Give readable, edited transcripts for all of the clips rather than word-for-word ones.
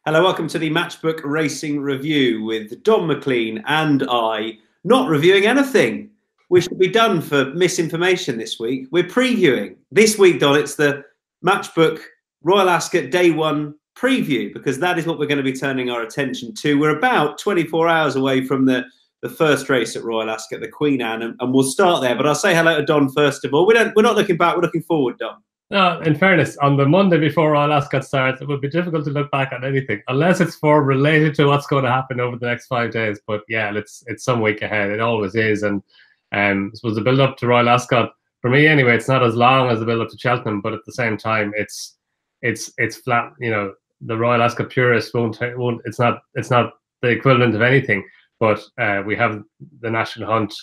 Hello, welcome to the Matchbook Racing Review with Don McLean and I not reviewing anything. We should be done for misinformation this week. We're previewing. This week, Don, it's the Matchbook Royal Ascot Day 1 preview because that is what we're going to be turning our attention to. We're about 24 hours away from the first race at Royal Ascot, the Queen Anne, and we'll start there. But I'll say hello to Don first of all. We're not looking back, we're looking forward, Don. No, in fairness, on the Monday before Royal Ascot starts, it would be difficult to look back on anything, unless it's for related to what's going to happen over the next 5 days. But yeah, it's some week ahead. It always is. And I suppose the build-up to Royal Ascot, for me anyway, it's not as long as the build-up to Cheltenham, but at the same time, it's flat. You know, the Royal Ascot purists won't. It's not the equivalent of anything. But we have the National Hunt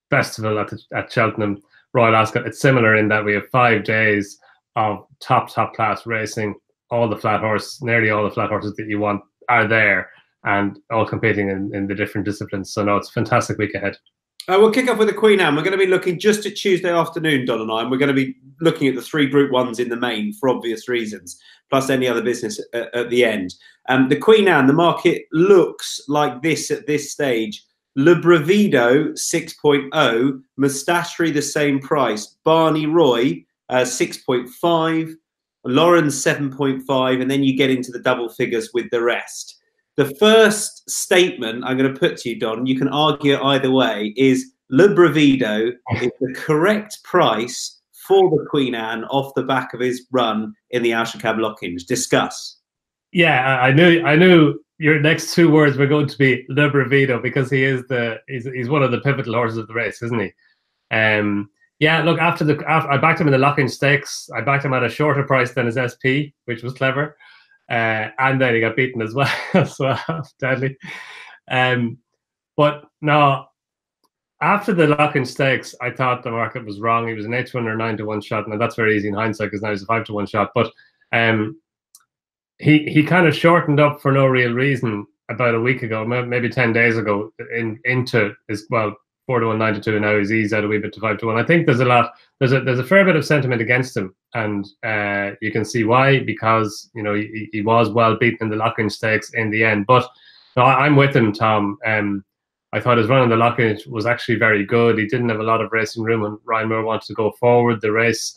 Festival at Cheltenham. Royal Ascot, it's similar in that we have 5 days of top class racing. All the flat horse, nearly all the flat horses that you want are there, and all competing in the different disciplines. So no, it's a fantastic week ahead. We'll kick off with the Queen Anne. We're going to be looking just at Tuesday afternoon, Don and I, and we're going to be looking at the 3 Group 1s in the main for obvious reasons, plus any other business at the end. The Queen Anne, the market looks like this at this stage. Le Bravido 6.0, Mustachery the same price, Barney Roy 6.5, Lauren 7.5, and then you get into the double figures with the rest. The first statement I'm going to put to you, Don, you can argue either way, is Le Bravido is the correct price for the Queen Anne off the back of his run in the Alshakab Lockings. Discuss. Yeah, I knew your next 2 words were going to be Le Bravido because he's one of the pivotal horses of the race, isn't he? Yeah, look, after I backed him in the Lock-in Stakes. I backed him at a shorter price than his SP, which was clever. And then he got beaten as well, deadly. But no, after the Lock-in Stakes, I thought the market was wrong. He was an 8-1 or 9-1 shot. Now that's very easy in hindsight because now he's a 5-1 shot. But he kind of shortened up for no real reason about a week ago, maybe 10 days ago, into his 4-1, 9-2, and now he's eased out a wee bit to 5-1. I think there's a fair bit of sentiment against him, and you can see why, because you know he was well beaten in the Lock-in Stakes in the end. But no, I'm with him, Tom. I thought his run in the Lock-in was actually very good. He didn't have a lot of racing room, and Ryan Moore wanted to go forward. The race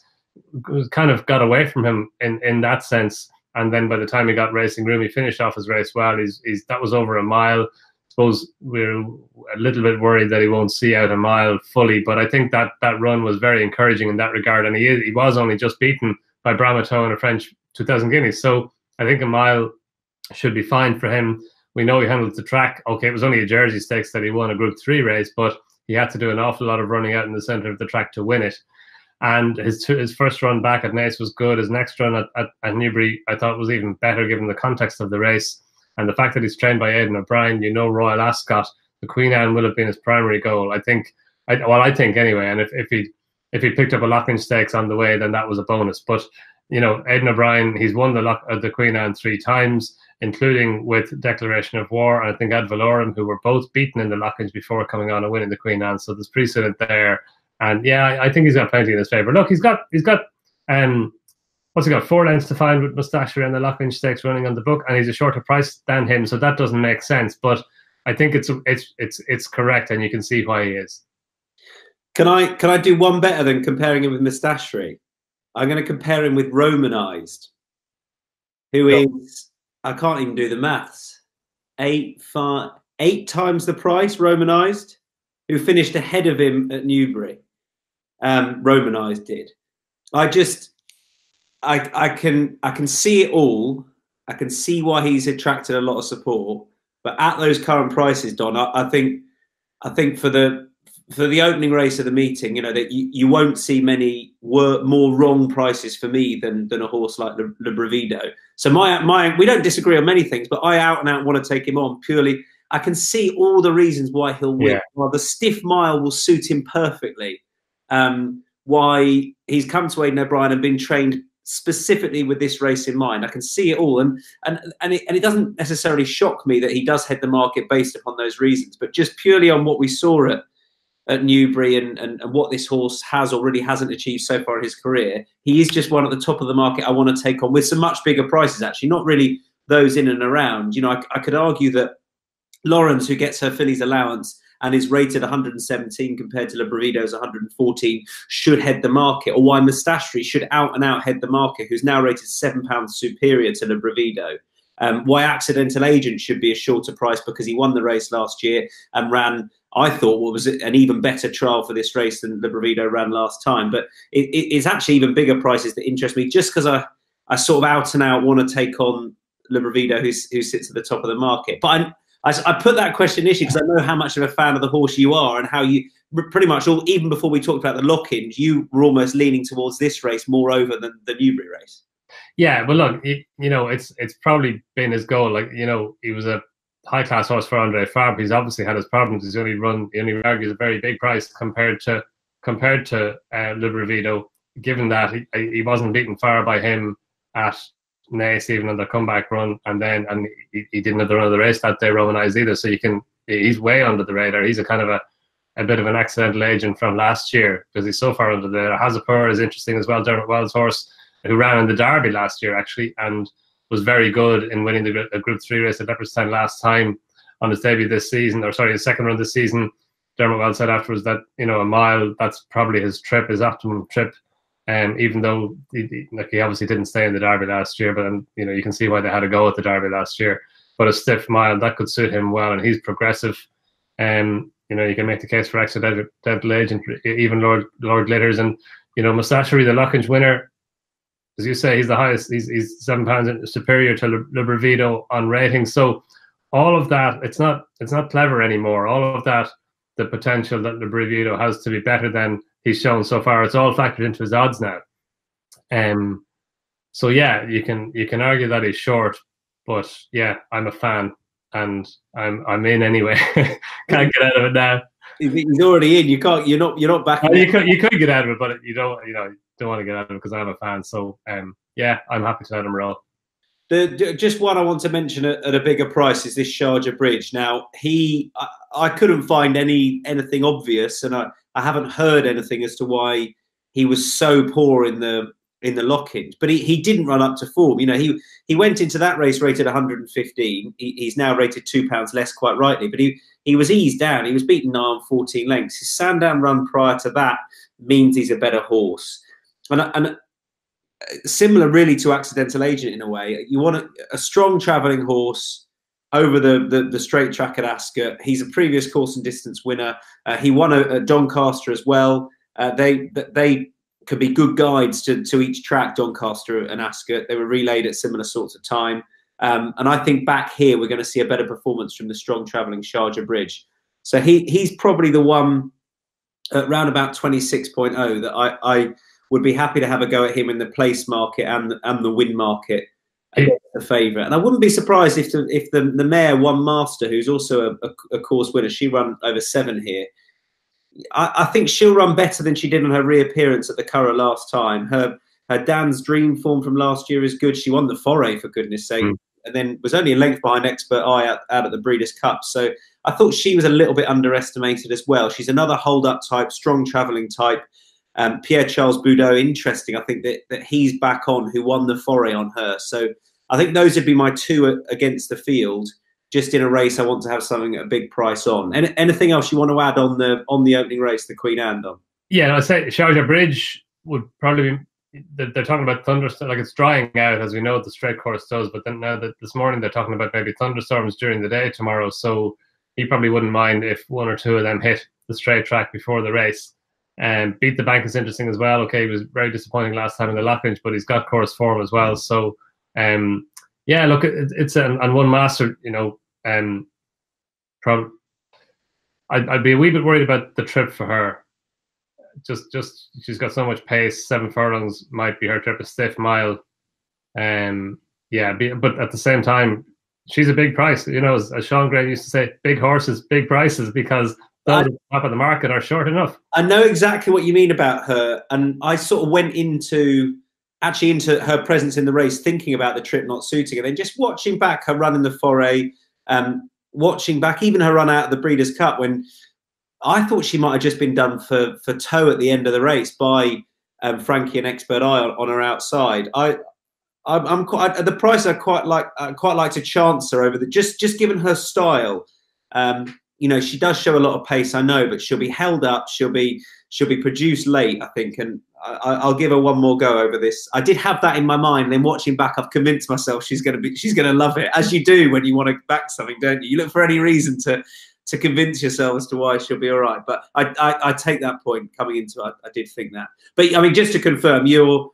kind of got away from him in that sense. And then by the time he got racing room, he finished off his race well. That was over a mile. I suppose we're a little bit worried that he won't see out a mile fully, but I think that run was very encouraging in that regard. And he was only just beaten by Bramateau in a French 2,000 guineas. So I think a mile should be fine for him. We know he handled the track. Okay, it was only a Jersey Stakes that he won a Group 3 race, but he had to do an awful lot of running out in the centre of the track to win it. And his first run back at Naas was good. His next run at Newbury, I thought, was even better given the context of the race. And the fact that he's trained by Aidan O'Brien, you know, Royal Ascot, the Queen Anne will have been his primary goal. I think anyway. And if he picked up a Lock-in Stakes on the way, then that was a bonus. But, you know, Aidan O'Brien, he's won the Queen Anne 3 times, including with Declaration of War, and I think Ad Valorem, who were both beaten in the Lock-ins before coming on and winning the Queen Anne. So there's precedent there. And yeah, I think he's got plenty in his favour. Look, he's got what's he got? 4 lengths to find with Mustachery and the Lock-in Stakes running on the book, and he's a shorter price than him, so that doesn't make sense. But I think it's correct, and you can see why he is. Can I do one better than comparing him with Mustachery? I'm going to compare him with Romanized, who is, I can't even do the maths, 8 times the price. Romanized, who finished ahead of him at Newbury. Romanized did. I can see it all. I can see why he's attracted a lot of support. But at those current prices, Don, I think for the opening race of the meeting, you know, that you won't see many more wrong prices for me than a horse like Le Bravido. So we don't disagree on many things, but I out and out want to take him on purely. I can see all the reasons why he'll win. Yeah. Well, the stiff mile will suit him perfectly. Why he's come to Aidan O'Brien and been trained specifically with this race in mind. I can see it all, and it doesn't necessarily shock me that he does head the market based upon those reasons, but just purely on what we saw at Newbury and what this horse has or really hasn't achieved so far in his career, he is just one at the top of the market I want to take on with some much bigger prices, actually. Not really those in and around. You know, I could argue that Lawrence, who gets her fillies allowance and is rated 117 compared to Libravido's 114, should head the market, or why Mustachary should out and out head the market, who's now rated £7 superior to Libravido. Why Accidental Agent should be a shorter price because he won the race last year and ran, I thought, what was an even better trial for this race than Libravido ran last time. But it's actually even bigger prices that interest me, just because I sort of out and out want to take on Libravido, who sits at the top of the market. But I put that question initially because I know how much of a fan of the horse you are, and how you pretty much even before we talked about the lock-ins, you were almost leaning towards this race more over than the Newbury race. Yeah, but look, you know, it's probably been his goal. Like, you know, he was a high-class horse for Andre Fabre. He's obviously had his problems. He only argues a very big price compared to Libravido, given that he wasn't beaten far by him at Naas even on the comeback run, and he didn't have the run of the race that day Romanized either. So he's way under the radar. He's a kind of a bit of an accidental agent from last year because he's so far under the radar. Hazapur is interesting as well. Dermot Well's horse, who ran in the Derby last year actually and was very good in winning the Group 3 race at Leopardstown last time on his debut this season, or sorry, his second run this season. Dermot Well said afterwards that, you know, a mile, that's probably his optimum trip. Even though he obviously didn't stay in the Derby last year, but you know, you can see why they had a go at the Derby last year. But a stiff mile, that could suit him well, and he's progressive. You know, you can make the case for Accidental Agent, even Lord Glitters, and you know, Mustachary, the Lockinge winner, as you say, he's the highest. He's £7 superior to Libravido on rating. So all of that, it's not clever anymore. All of that, the potential that Libravido has to be better than he's shown so far, it's all factored into his odds now. So yeah, you can argue that he's short, but yeah, I'm a fan and I'm in anyway. Can't get out of it now. He's already in. You're not back. You could get out of it, but you don't want to get out of it because I'm a fan. So yeah, I'm happy to let him roll. Just one I want to mention at a bigger price is this Sharjah Bridge. Now I couldn't find anything obvious, and I haven't heard anything as to why he was so poor in the lock-ins. But he didn't run up to form. You know, he went into that race rated 115. He's now rated £2 less, quite rightly. But he was eased down. He was beaten nigh on 14 lengths. His Sandown run prior to that means he's a better horse. And similar really to Accidental Agent in a way. You want a strong travelling horse over the straight track at Ascot. He's a previous course and distance winner. He won a Doncaster as well. They could be good guides to each track, Doncaster and Ascot. They were relayed at similar sorts of time. And I think back here we're going to see a better performance from the strong travelling Sharjah Bridge. So he's probably the one at round about 26.0 that I would be happy to have a go at him in the place market and the win market against the favourite. And I wouldn't be surprised if the mare One Master, who's also a course winner, she run over 7 here. I think she'll run better than she did on her reappearance at the Curragh last time. Her Dan's Dream form from last year is good. She won the Foray, for goodness sake, and then was only a length behind Expert Eye out at the Breeders' Cup. So I thought she was a little bit underestimated as well. She's another hold-up type, strong travelling type. Pierre-Charles Boudot, interesting. I think that he's back on, who won the Foray on her. So I think those would be my two against the field. Just in a race, I want to have something at a big price on. Anything else you want to add on the opening race, the Queen Anne, Don? Yeah, I'd say Sharjah Bridge would probably be. They're talking about thunderstorms, like it's drying out, as we know the straight course does. But then now that this morning they're talking about maybe thunderstorms during the day tomorrow. So he probably wouldn't mind if one or two of them hit the straight track before the race. Beat the Bank is interesting as well. Okay, he was very disappointing last time in the Lockinge, but he's got course form as well. So yeah, look, it's and One Master, you know, I'd be a wee bit worried about the trip for her. Just she's got so much pace. 7 furlongs might be her trip, a stiff mile. Yeah, but at the same time, she's a big price. You know, as Sean Gray used to say, big horses, big prices, because those at the top of the market are short enough. I know exactly what you mean about her, and I sort of went into her presence in the race, thinking about the trip not suiting her, and then just watching back her run in the Foray, watching back even her run out of the Breeders' Cup, when I thought she might have just been done for toe at the end of the race by Frankie and Expert Eye on her outside. I'm quite at the price. I quite like to chance her over the just given her style. You know, she does show a lot of pace, I know, but she'll be held up. She'll be produced late, I think, and I'll give her one more go over this. I did have that in my mind, and then watching back, I've convinced myself she's going to love it, as you do when you want to back something, don't you? You look for any reason to convince yourself as to why she'll be all right. But I take that point coming into it. I did think that. But I mean, just to confirm, you're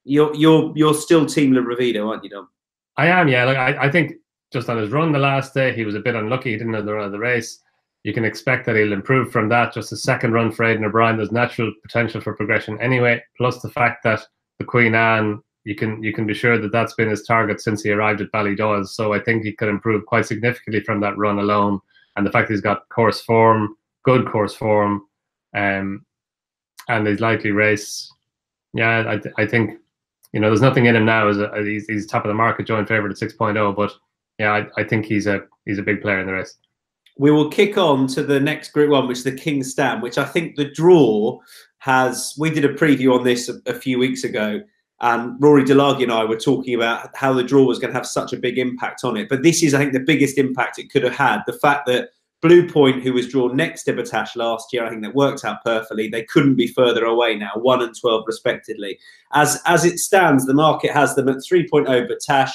still Team La Ravida, aren't you, Dom? I am, yeah. Like I think just on his run the last day, he was a bit unlucky. He didn't have the run of the race. You can expect that he'll improve from that. Just a second run for Aidan O'Brien, there's natural potential for progression anyway. Plus the fact that the Queen Anne, you can be sure that that's been his target since he arrived at Ballydoyle. So I think he could improve quite significantly from that run alone. And the fact that he's got course form, good course form, and his likely race, yeah, I think, you know, there's nothing in him now. He's top of the market, joint favourite at 6.0. But yeah, I think he's a big player in the race. We will kick on to the next Group 1, which is the King's Stand, which I think the draw has. We did a preview on this a few weeks ago, and Rory Delagi and I were talking about how the draw was going to have such a big impact on it. But this is, I think, the biggest impact it could have had. The fact that Blue Point, who was drawn next to Batash last year, I think that worked out perfectly. They couldn't be further away now, 1 and 12 respectively. As it stands, the market has them at 3.0 Batash.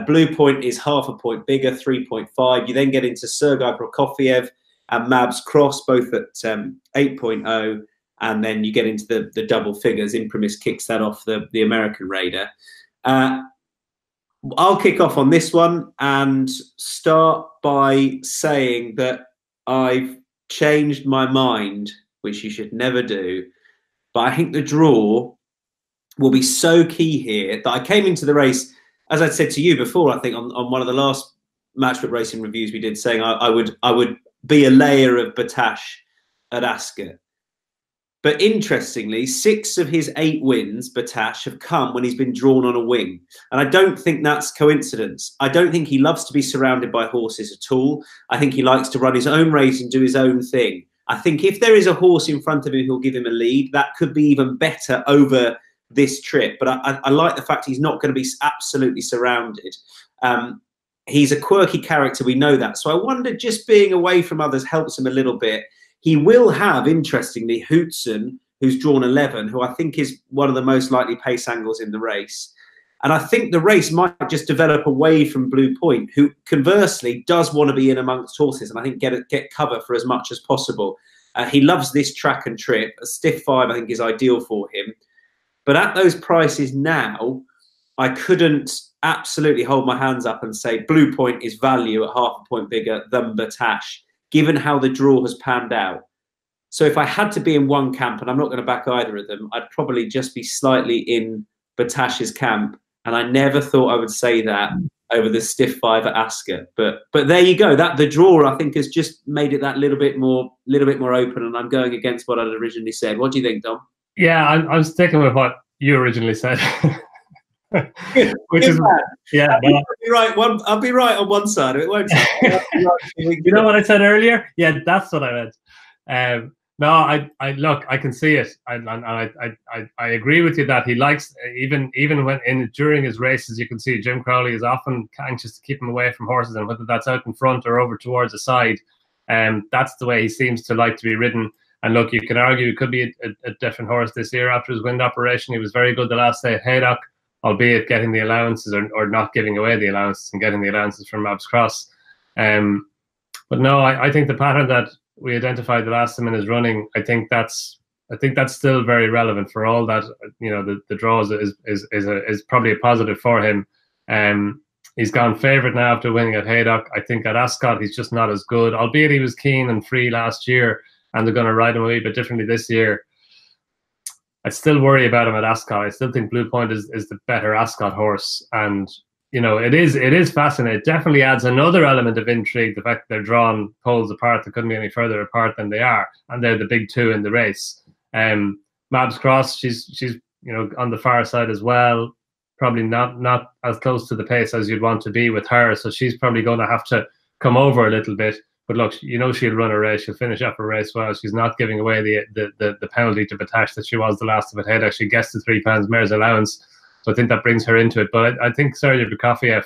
Blue Point is half a point bigger, 3.5. You then get into Sergei Prokofiev and Mabs Cross, both at 8.0. And then you get into the double figures. Imprimis kicks that off the American Raider. I'll kick off on this one and start by saying that I've changed my mind, which you should never do. But I think the draw will be so key here that I came into the race, as I said to you before, I think on one of the last Matchbook Racing reviews we did, saying I would be a layer of Batash at Ascot. But interestingly, 6 of his 8 wins, Batash, have come when he's been drawn on a wing. And I don't think that's coincidence. I don't think he loves to be surrounded by horses at all. I think he likes to run his own race and do his own thing. I think if there is a horse in front of him who'll give him a lead, that could be even better over this trip. But I like the fact he's not going to be absolutely surrounded. He's a quirky character, we know that. So I wonder, just being away from others helps him a little bit. He will have, interestingly, Hootson, who's drawn 11, who I think is one of the most likely pace angles in the race. And I think the race might just develop away from Blue Point, who conversely does want to be in amongst horses and I think get cover for as much as possible. He loves this track and trip. A stiff 5, I think, is ideal for him. But at those prices now, I couldn't absolutely hold my hands up and say Blue Point is value at half a point bigger than Batash, given how the draw has panned out. So if I had to be in one camp, and I'm not going to back either of them, I'd probably just be slightly in Batash's camp. And I never thought I would say that over the stiff 5 at Ascot. But there you go. That the draw, I think, has just made it that little bit more open. And I'm going against what I'd originally said. What do you think, Dom? Yeah, I'm sticking with what you originally said. Which is yeah. No. I'll be right on one side of it, won't I? You know what I said earlier? Yeah, that's what I meant. No, I look, I can see it. I agree with you that he likes, even when during his races, you can see Jim Crowley is often anxious to keep him away from horses, and whether that's out in front or over towards the side, that's the way he seems to like to be ridden. And look, you can argue it could be a different horse this year after his wind operation. He was very good the last day at Haydock, albeit getting the allowances or not giving away the allowances and getting the allowances from Mabs Cross. But no, I think the pattern that we identified the last time in his running, I think that's still very relevant for all that. You know, the draws is probably a positive for him. He's gone favourite now after winning at Haydock. I think at Ascot he's just not as good, albeit he was keen and free last year, and they're going to ride him a wee bit differently this year. I still worry about him at Ascot. I still think Blue Point is the better Ascot horse, and you know, it is fascinating. It definitely adds another element of intrigue, the fact that they're drawn poles apart. They couldn't be any further apart than they are, and they're the big 2 in the race. Mabs Cross, she's you know, on the far side as well, probably not as close to the pace as you'd want to be with her, so she's probably going to have to come over a little bit. But look, you know, she'll run a race. She'll finish up a race well. She's not giving away the penalty to Batash that she was the last of it. Haydock. She gets the £3 mare's allowance. So I think that brings her into it. But I think Sergei Prokofiev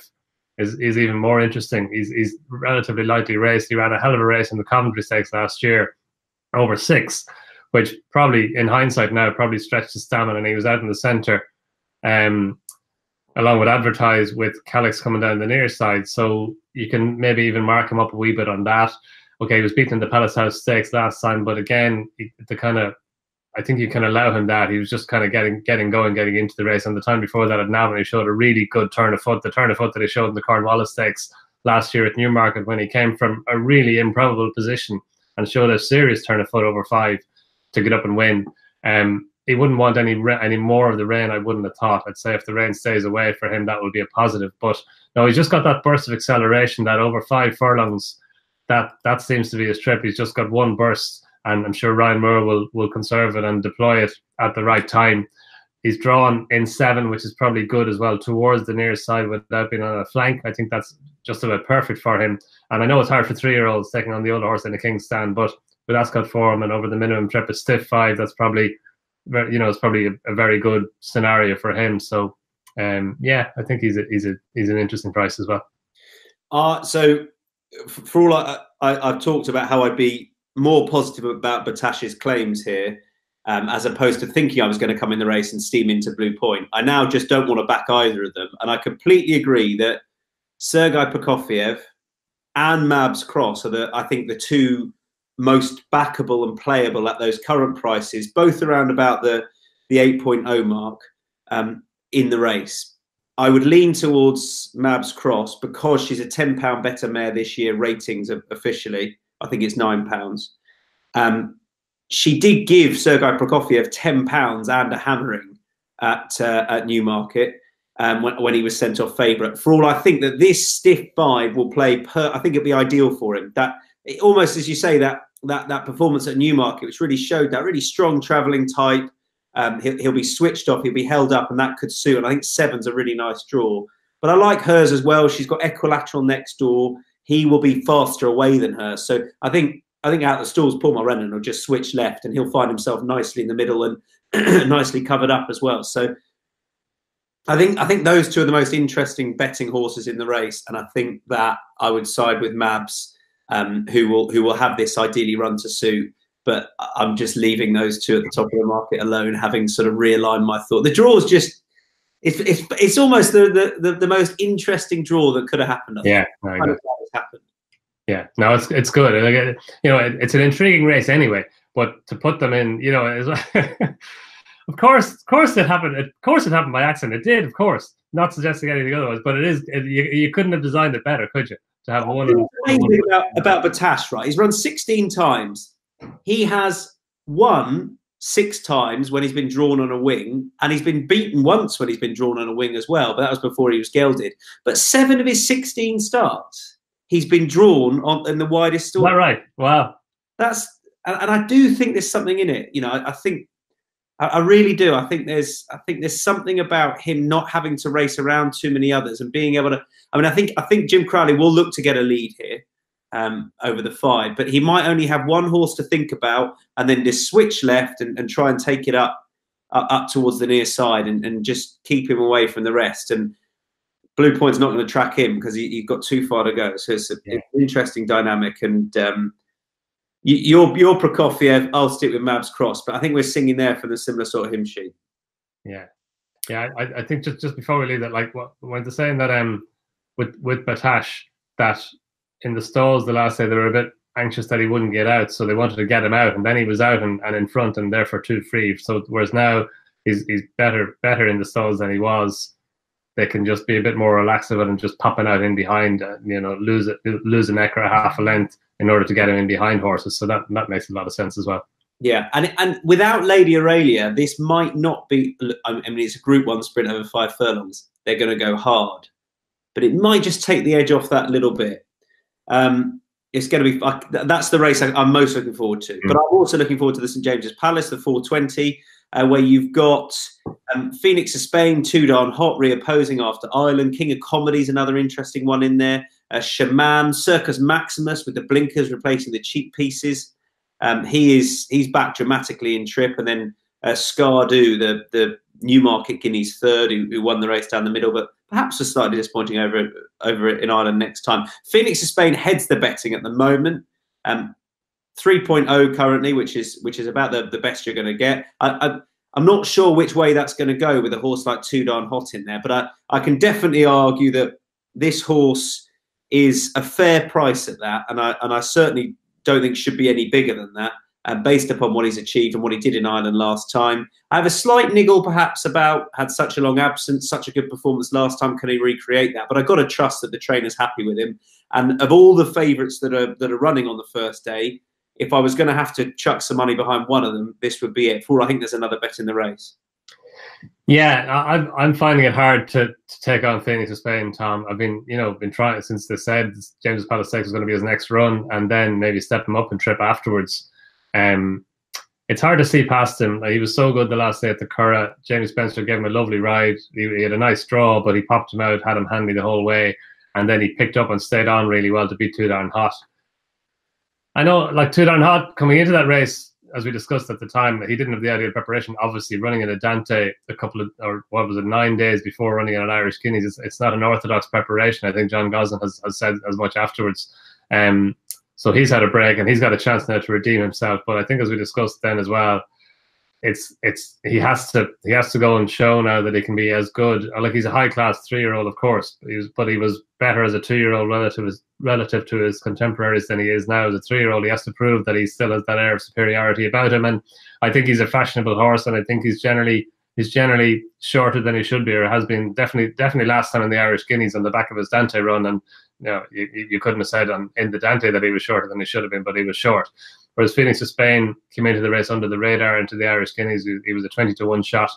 is even more interesting. He's relatively lightly raced. He ran a hell of a race in the Coventry Stakes last year, over 6, which probably, in hindsight now, probably stretched his stamina, and he was out in the centre, along with Advertise, with Calix coming down the near side. So you can maybe even mark him up a wee bit on that. Okay, he was beaten in the Palace House Stakes last time, but again, I think you can allow him that. He was just kind of getting going, getting into the race. And the time before that at Navan, he showed a really good turn of foot. The turn of foot that he showed in the Cornwallis Stakes last year at Newmarket, when he came from a really improbable position and showed a serious turn of foot over 5 to get up and win. He wouldn't want any more of the rain, I wouldn't have thought. I'd say if the rain stays away for him, that would be a positive. But no, he's just got that burst of acceleration, that over 5 furlongs. That seems to be his trip. He's just got one burst, and I'm sure Ryan Moore will conserve it and deploy it at the right time. He's drawn in 7, which is probably good as well, towards the near side without being on a flank. I think that's just about perfect for him. And I know it's hard for 3-year-olds taking on the older horse in a King's Stand, but with Ascot form and over the minimum trip, a stiff 5, that's probably, it's probably a very good scenario for him. So yeah, I think he's an interesting price as well. So for all I've talked about how I'd be more positive about Batash's claims here, as opposed to thinking I was going to come in the race and steam into Blue Point. I now just don't want to back either of them. And I completely agree that Sergei Prokofiev and Mabs Cross are I think the 2 most backable and playable at those current prices, both around about the 8.0 mark in the race. I would lean towards Mabs Cross because she's a £10 better mare this year, ratings officially. I think it's £9. She did give Sergei Prokofiev £10 and a hammering at Newmarket when he was sent off favourite. For all I think that this stiff 5 will play, I think it'll be ideal for him. That almost, as you say, that performance at Newmarket, which really showed that really strong travelling type. He'll be switched off, he'll be held up, and that could suit. And I think 7's a really nice draw. But I like hers as well. She's got Equilateral next door. He will be faster away than her. So I think out the stalls, Paul Mulrennan will just switch left, and he'll find himself nicely in the middle and nicely covered up as well. So I think those 2 are the most interesting betting horses in the race, and I think that I would side with Mabs, who will have this ideally run to suit. But I'm just leaving those 2 at the top of the market alone, having sort of realigned my thought. The draw is just it's almost the most interesting draw that could have happened. Yeah, happened. Yeah, no, it's good. It's an intriguing race anyway. But to put them in, of course it happened. Of course it happened by accident. It did, of course. Not suggesting anything otherwise, but you couldn't have designed it better, could you? To have one. About Batash, right? He's run 16 times. He has won 6 times when he's been drawn on a wing, and he's been beaten once when he's been drawn on a wing as well, but that was before he was gelded. But 7 of his 16 starts, he's been drawn on in the widest stall. Is that right? Wow. And I do think there's something in it. I really do. I think there's something about him not having to race around too many others and being able to. I think Jim Crowley will look to get a lead here. Over the 5, but he might only have one horse to think about, and then just switch left and try and take it up towards the near side and just keep him away from the rest. And Blue Point's not going to track him because he's got too far to go. So it's an interesting dynamic. And you're Prokofiev, I'll stick with Mabs Cross, but I think we're singing there for the similar sort of hymn sheet. Yeah. I think just before we leave that, like when they're saying that with Batash, that in the stalls the last day they were a bit anxious that he wouldn't get out, so they wanted to get him out, and then he was out and in front and therefore too free. So whereas now he's better in the stalls than he was, they can just be a bit more relaxed about it and just popping out in behind, lose an acre, half a length in order to get him in behind horses. So that makes a lot of sense as well. Yeah, and without Lady Aurelia, this might not be. I mean, it's a Group 1 sprint over 5 furlongs. They're going to go hard, but it might just take the edge off that little bit. It's going to be that's the race I'm most looking forward to. But I'm also looking forward to the St James's Palace, the 420, where you've got Phoenix of Spain, Donn, Hot Reopposing after Ireland, King of Comedy's another interesting one in there. Shaman, Circus Maximus with the blinkers replacing the cheek pieces. He's back dramatically in trip, and then Scardu, the Newmarket Guinea's third, who won the race down the middle, but perhaps was slightly disappointing over it in Ireland next time. Phoenix of Spain heads the betting at the moment. 3.0 currently, which is about the best you're going to get. I'm not sure which way that's going to go with a horse like Too Darn Hot in there, but I can definitely argue that this horse is a fair price at that, and I certainly don't think should be any bigger than that, based upon what he's achieved and what he did in Ireland last time. I have a slight niggle perhaps about had such a long absence, such a good performance last time. Can he recreate that? But I've got to trust that the trainer's happy with him. And of all the favourites that are running on the first day, if I was going to have to chuck some money behind one of them, this would be it. For all I think there's another bet in the race. Yeah, I'm finding it hard to take on Phoenix of Spain, Tom. I've been trying since they said James Palace Stakes was going to be his next run, and then maybe step him up and trip afterwards. It's hard to see past him. He was so good the last day at the Curragh. Jamie Spencer gave him a lovely ride. He had a nice draw, but he popped him out, had him handy the whole way, and then he picked up and stayed on really well to beat Too Darn Hot. I know, like Too Darn Hot, coming into that race, as we discussed at the time, he didn't have the ideal preparation. Obviously, running in a Dante 9 days before running in an Irish Guineas, it's not an orthodox preparation. I think John Gosling has said as much afterwards. So he's had a break and he's got a chance now to redeem himself. But I think, as we discussed then as well, he has to go and show now that he can be as good. Like, he's a high class 3-year-old, of course, but he was better as a 2-year-old relative to his contemporaries than he is now as a 3-year-old. He has to prove that he still has that air of superiority about him, and I think he's a fashionable horse, and I think he's generally shorter than he should be, or has been definitely last time in the Irish Guineas on the back of his Dante run. And you couldn't have said in the Dante that he was shorter than he should have been, but he was short. Whereas Phoenix of Spain came into the race under the radar into the Irish Guineas. He was a 20-1 shot,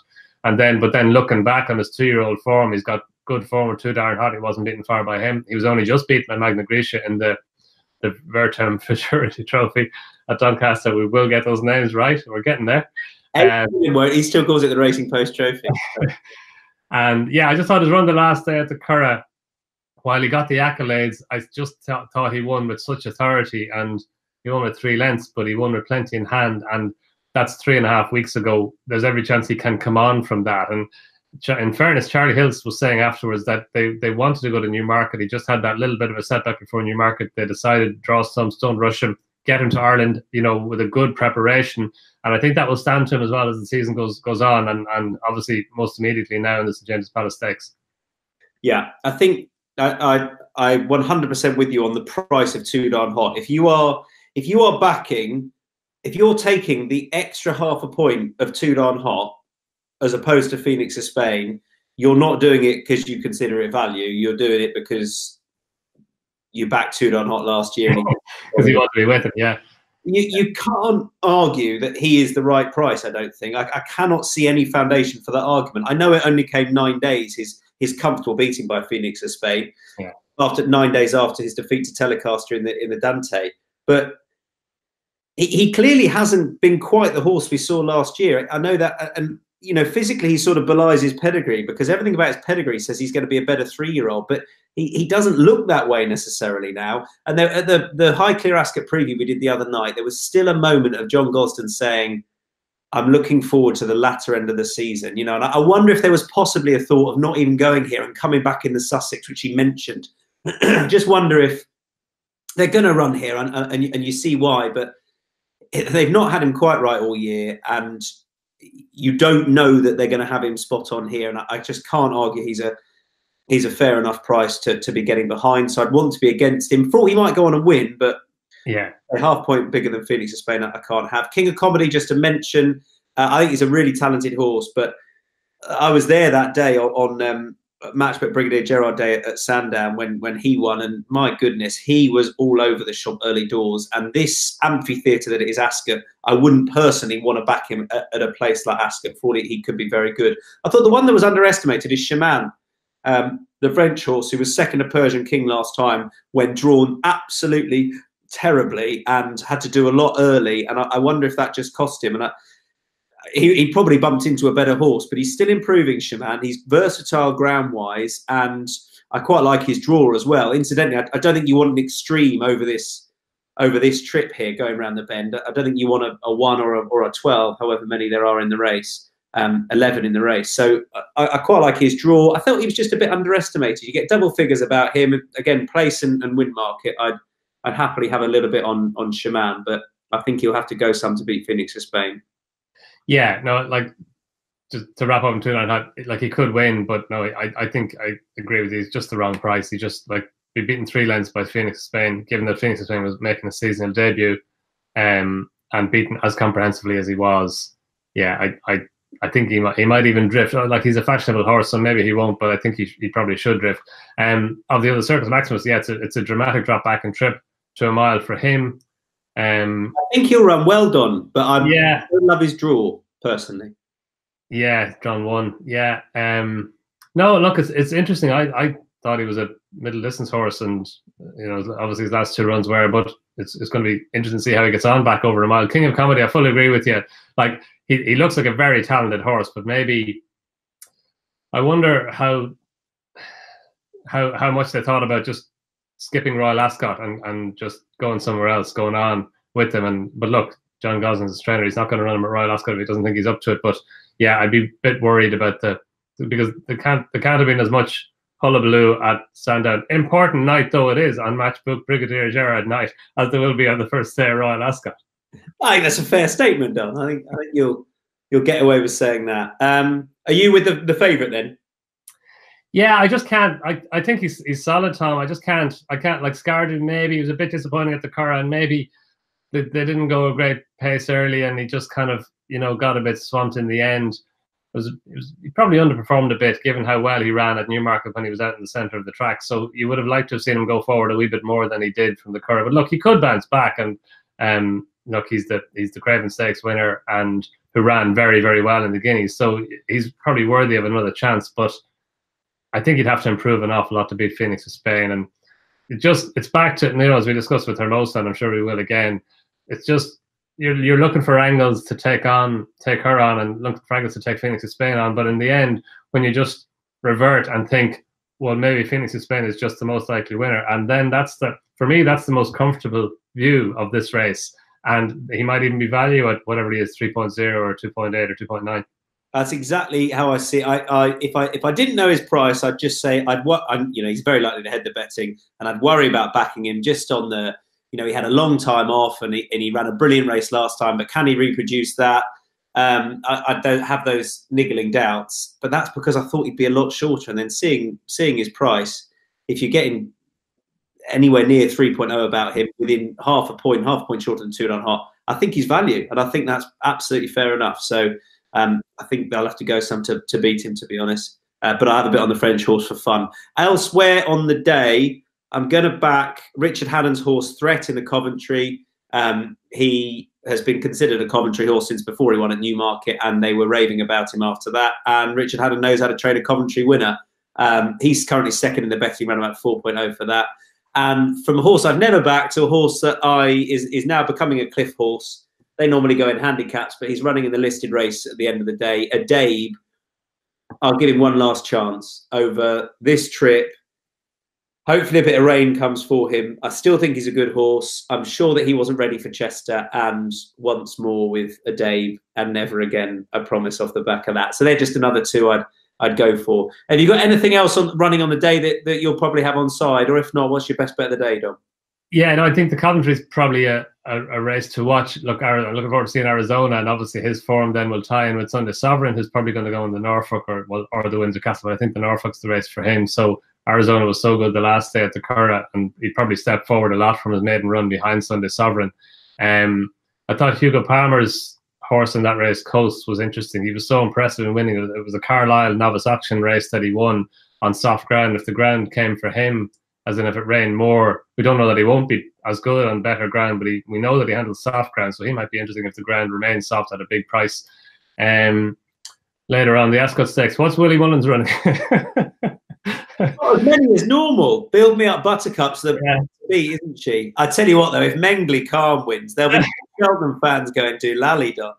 but then looking back on his 2-year-old form, he's got good form with Too Darn Hot. He wasn't beaten far by him. He was only just beaten by Magna Grecia in the Vertem Futurity Trophy at Doncaster. We will get those names right. We're getting there. He still calls it the Racing Post Trophy. And yeah, I just thought his run the last day at the Curragh, while he got the accolades, I just thought he won with such authority, and he won with 3 lengths, but he won with plenty in hand, and that's 3.5 weeks ago. There's every chance he can come on from that. And in fairness, Charlie Hills was saying afterwards that they wanted to go to Newmarket. He just had that little bit of a setback before Newmarket. They decided draw stumps, don't rush him, get him to Ireland, with a good preparation. And I think that will stand to him as well as the season goes on, and obviously most immediately now in the St James Palace Stakes. Yeah, I think I 100% with you on the price of Too Darn Hot. If you're taking the extra half a point of Too Darn Hot as opposed to Phoenix of Spain, you're not doing it because you consider it value. You're doing it because you backed Too Darn Hot last year. Because you want to be with him, yeah. You can't argue that he is the right price, I don't think. I cannot see any foundation for that argument. I know it only came 9 days, his comfortable beating by Phoenix of Spain, after 9 days after his defeat to Telecaster in the Dante. But he clearly hasn't been quite the horse we saw last year. I know that, and physically he sort of belies his pedigree, because everything about his pedigree says he's going to be a better 3-year-old, but he doesn't look that way necessarily now. And at the Highclere Ascot preview we did the other night, there was still a moment of John Gosden saying, I'm looking forward to the latter end of the season, and I wonder if there was possibly a thought of not even going here and coming back in the Sussex, which he mentioned. Just wonder if they're going to run here, and you see why, but they've not had him quite right all year, and you don't know that they're going to have him spot on here. And I just can't argue he's a fair enough price to be getting behind. So I'd want to be against him. Thought he might go on and win, but yeah, a half point bigger than Phoenix of Spain, I can't have. King of Comedy, just to mention, I think he's a really talented horse, but I was there that day on Matchbook Brigadier Gerard Day at Sandown when he won, and my goodness, he was all over the shop early doors. And this amphitheatre that it is Ascot, I wouldn't personally want to back him at a place like Ascot. Thought he could be very good. I thought the one that was underestimated is Shaman, the French horse who was second to Persian King last time when drawn absolutely terribly and had to do a lot early. And I wonder if that just cost him. And he probably bumped into a better horse, but he's still improving, Shaman. He's versatile ground-wise, and I quite like his draw as well. Incidentally, I don't think you want an extreme over this trip here going around the bend. I don't think you want a 1 or a 12, however many there are in the race. 11 in the race. So I quite like his draw. I thought he was just a bit underestimated. You get double figures about him. Again, place and win market. I'd happily have a little bit on Shaman, but I think he'll have to go some to beat Phoenix of Spain. Yeah, no, like just to wrap up in 2.5, like he could win, but no, I think I agree with you. It's just the wrong price. He just like be beaten 3 lengths by Phoenix of Spain, given that Phoenix of Spain was making a seasonal debut, and beaten as comprehensively as he was. Yeah, I think he might even drift. Like he's a fashionable horse, so maybe he won't, but I think he probably should drift. Of the other Circus Maximus, yeah, it's a dramatic drop back and trip to a mile for him. I think he'll run well, Donn, but I don't love his draw personally. Yeah, John won. Yeah. No, look, it's interesting. I thought he was a middle distance horse, and obviously his last 2 runs were, but it's going to be interesting to see how he gets on back over a mile. King of Comedy, I fully agree with you. Like he looks like a very talented horse, but maybe I wonder how much they thought about just skipping Royal Ascot and just going somewhere else, going on with them. But look, John Gosling's his trainer. He's not going to run him at Royal Ascot if he doesn't think he's up to it. But yeah, I'd be a bit worried about because there can't have been as much hullabaloo at Sandown. Important night though it is on Matchbook Brigadier Gerard night as there will be on the first day of Royal Ascot. I think that's a fair statement, Donn. I think you'll get away with saying that. Are you with the favourite then? Yeah, I just can't. I think he's solid, Tom. I can't. Like Scarred, maybe he was a bit disappointing at the Curragh, and maybe they didn't go a great pace early, and he just kind of got a bit swamped in the end. He probably underperformed a bit given how well he ran at Newmarket when he was out in the centre of the track. So you would have liked to have seen him go forward a wee bit more than he did from the Curragh. But look, he could bounce back, and look, he's the Craven Stakes winner and who ran very, very well in the Guineas. So he's probably worthy of another chance. But I think he'd have to improve an awful lot to beat Phoenix of Spain. And it's back to, as we discussed with Hermosa, and I'm sure we will again, it's just you're looking for angles to take her on, and looking for angles to take Phoenix of Spain on. But in the end, when you just revert and think, well, maybe Phoenix of Spain is just the most likely winner, and then for me, that's the most comfortable view of this race. And he might even be value at whatever he is, 3.0 or 2.8 or 2.9. That's exactly how I see it. If I didn't know his price, I'd just say he's very likely to head the betting, and I'd worry about backing him just on the, he had a long time off and he ran a brilliant race last time, but can he reproduce that? I don't have those niggling doubts, but that's because I thought he'd be a lot shorter. And then seeing his price, if you're getting anywhere near 3.0 about him within half a point shorter than 2.5, I think he's value, and I think that's absolutely fair enough. So I think they'll have to go some to beat him, to be honest. But I have a bit on the French horse for fun. Elsewhere on the day, I'm going to back Richard Hannon's horse Threat in the Coventry. He has been considered a Coventry horse since before he won at Newmarket, and they were raving about him after that. And Richard Hannon knows how to train a Coventry winner. He's currently second in the betting, around about 4.0 for that. And from a horse I've never backed to a horse that is now becoming a cliff horse. They normally go in handicaps, but he's running in the listed race at the end of the day. Adabe, I'll give him one last chance over this trip. Hopefully a bit of rain comes for him. I still think he's a good horse. I'm sure that he wasn't ready for Chester, and once more with Adabe and Never Again, I promise, off the back of that. So they're just another two I'd go for. Have you got anything else running on the day that you'll probably have on side? Or if not, what's your best bet of the day, Donn? Yeah, no, I think the Coventry is probably a race to watch. Look, I'm looking forward to seeing Arizona, and obviously his form then will tie in with Sunday Sovereign, who's probably going to go in the Norfolk or the Windsor Castle, but I think the Norfolk's the race for him. So Arizona was so good the last day at the Curragh, and he probably stepped forward a lot from his maiden run behind Sunday Sovereign. I thought Hugo Palmer's horse in that race, Coast, was interesting. He was so impressive in winning. It was a Carlisle novice auction race that he won on soft ground. If the ground came for him, as in if it rained more, we don't know that he won't be as good on better ground, but we know that he handles soft ground, so he might be interesting if the ground remains soft at a big price. Later on, the Ascot Stakes, what's Willie Mullins running? As many as normal. Build Me Up Buttercup's the beat, isn't she? I tell you what, though, if Mengley Calm wins, there'll be Cheltenham fans going to lally, Donn.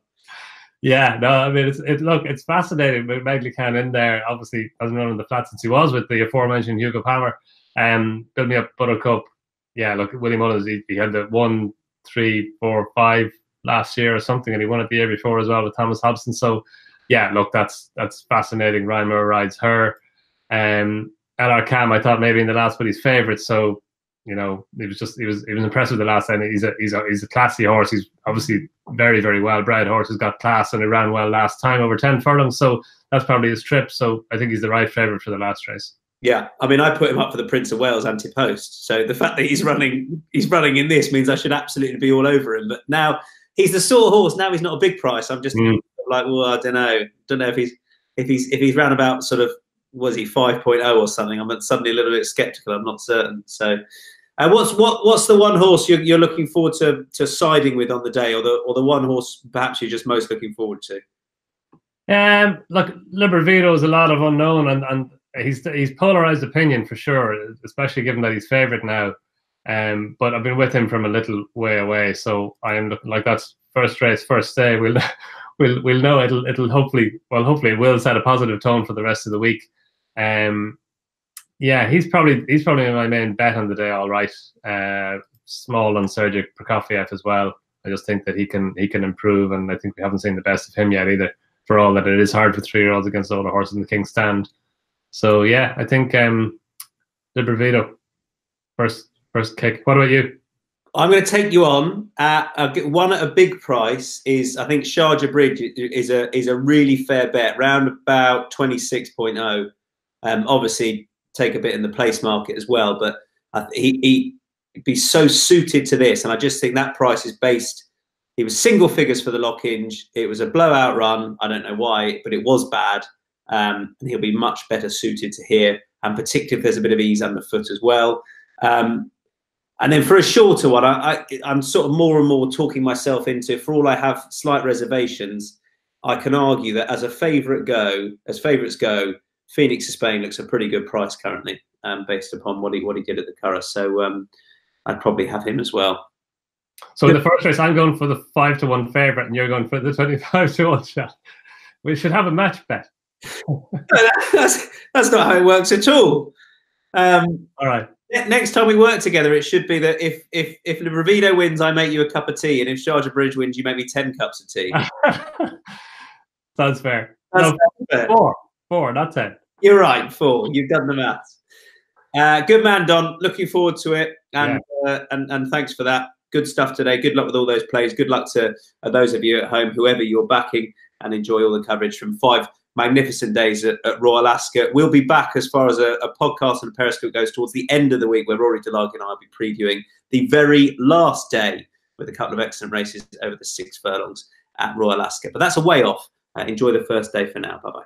Yeah, no, I mean, it's fascinating with Mengley Calm in there. Obviously, hasn't run on the flat since he was with the aforementioned Hugo Palmer. Build Me Up Buttercup. Yeah, look, Willie Mullins, he had the 1, 3, 4, 5 last year or something, and he won it the year before as well with Thomas Hobson. So Yeah, look, that's fascinating. Ryan Moore rides her. At our cam, I thought maybe in the last, but he's favourite. So he was impressive the last time. He's a classy horse. He's obviously very, very well bred horse. Who's got class, and he ran well last time over 10 furlongs. So that's probably his trip. So I think he's the right favourite for the last race. Yeah, I mean, I put him up for the Prince of Wales anti-post. So the fact that he's running in this means I should absolutely be all over him. But now he's the sort of horse. Now he's not a big price. I'm just like, well, I don't know if he's round about sort of, was he 5.0 or something? I'm suddenly a little bit sceptical. I'm not certain. So, what's the one horse you're looking forward to siding with on the day, or the one horse perhaps you're just most looking forward to? Look, Librevito is a lot of unknown, and he's polarized opinion for sure, especially given that he's favourite now. But I've been with him from a little way away, so I am looking like that's first race, first day. We'll know. It'll hopefully it will set a positive tone for the rest of the week. Yeah, he's probably my main bet on the day. All right, small on Sergei Prokofiev as well. I just think that he can improve, and I think we haven't seen the best of him yet either. For all that it is hard for 3-year-olds against older horses in the King's Stand. So yeah, I think Librevito first kick. What about you? I'm going to take you on. One at a big price is, I think Sharjah Bridge is a really fair bet, round about 26.0. Obviously, take a bit in the place market as well, but he'd be so suited to this, and I just think that price is based. He was single figures for the Lockinge. It was a blowout run. I don't know why, but it was bad. And he'll be much better suited to here, and particularly if there's a bit of ease underfoot as well. And then for a shorter one, I'm sort of more and more talking myself into, for all I have slight reservations, I can argue that as favourites go, Phoenix of Spain looks a pretty good price currently, based upon what he did at the Curragh. So I'd probably have him as well. So in the first race, I'm going for the 5-1 favourite, and you're going for the 25-1 shot. We should have a match bet. That's not how it works at all. All right. Next time we work together, it should be that if Librevito wins, I make you a cup of tea, and if Sharjah Bridge wins, you make me 10 cups of tea. Sounds fair. Fair. Four, not 10. You're right, 4. You've done the maths. Good man, Don. Looking forward to it, and thanks for that. Good stuff today. Good luck with all those plays. Good luck to those of you at home, whoever you're backing, and enjoy all the coverage from 5 magnificent days at Royal Ascot. We'll be back as far as a podcast and a Periscope goes towards the end of the week, where Rory DeLarge and I will be previewing the very last day with a couple of excellent races over the 6 furlongs at Royal Ascot. But that's a way off. Enjoy the first day for now. Bye-bye.